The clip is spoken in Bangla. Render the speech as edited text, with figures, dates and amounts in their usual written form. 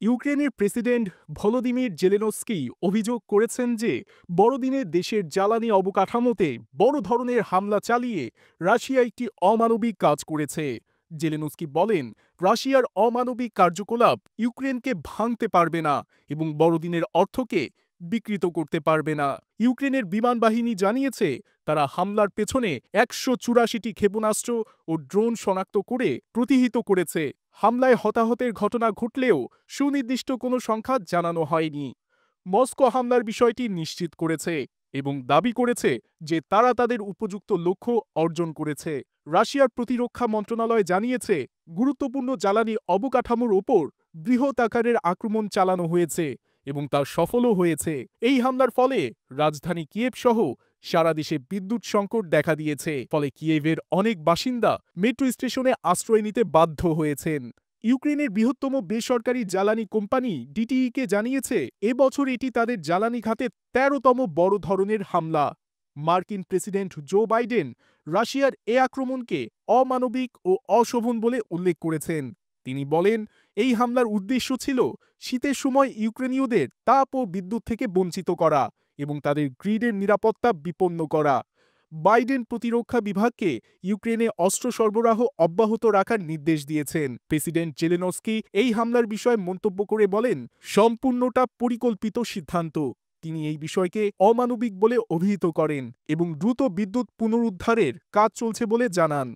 ইউক্রেনের প্রেসিডেন্ট ভলোদিমির জেলেনস্কি অভিযোগ করেছেন যে বড়দিনে দেশের জ্বালানি অবকাঠামোতে বড় ধরনের হামলা চালিয়ে রাশিয়া একটি অমানবিক কাজ করেছে। জেলেনস্কি বলেন, রাশিয়ার অমানবিক কার্যকলাপ ইউক্রেনকে ভাঙতে পারবে না এবং বড়দিনের অর্থকে বিকৃত করতে পারবে না। ইউক্রেনের বিমান বাহিনী জানিয়েছে, তারা হামলার পেছনে ১৮৪টি ক্ষেপণাস্ত্র ও ড্রোন শনাক্ত করে প্রতিহত করেছে। হামলায় হতাহতের ঘটনা ঘটলেও সুনির্দিষ্ট কোনো সংখ্যা জানানো হয়নি। মস্কো হামলার বিষয়টি নিশ্চিত করেছে এবং দাবি করেছে যে তারা তাদের উপযুক্ত লক্ষ্য অর্জন করেছে। রাশিয়ার প্রতিরক্ষা মন্ত্রণালয় জানিয়েছে, গুরুত্বপূর্ণ জ্বালানি অবকাঠামোর ওপর বৃহৎ আকারের আক্রমণ চালানো হয়েছে এবং তা সফলও হয়েছে। এই হামলার ফলে রাজধানী কিয়েভ সহ সারা দেশে বিদ্যুৎ সংকট দেখা দিয়েছে। ফলে কিয়েভের অনেক বাসিন্দা মেট্রো স্টেশনে আশ্রয় নিতে বাধ্য হয়েছেন। ইউক্রেনের বৃহত্তম বেসরকারি জ্বালানি কোম্পানি ডিটিইকে জানিয়েছে, এবছর এটি তাদের জ্বালানি খাতে ১৩তম বড় ধরনের হামলা। মার্কিন প্রেসিডেন্ট জো বাইডেন রাশিয়ার এ আক্রমণকে অমানবিক ও অশোভন বলে উল্লেখ করেছেন। তিনি বলেন, এই হামলার উদ্দেশ্য ছিল শীতের সময় ইউক্রেনীয়দের তাপ ও বিদ্যুৎ থেকে বঞ্চিত করা এবং তাদের গ্রিডের নিরাপত্তা বিপন্ন করা। বাইডেন প্রতিরক্ষা বিভাগকে ইউক্রেনে অস্ত্র সরবরাহ অব্যাহত রাখার নির্দেশ দিয়েছেন। প্রেসিডেন্ট জেলেনস্কি এই হামলার বিষয়ে মন্তব্য করে বলেন, সম্পূর্ণটা পরিকল্পিত সিদ্ধান্ত। তিনি এই বিষয়কে অমানবিক বলে অভিহিত করেন এবং দ্রুত বিদ্যুৎ পুনরুদ্ধারের কাজ চলছে বলে জানান।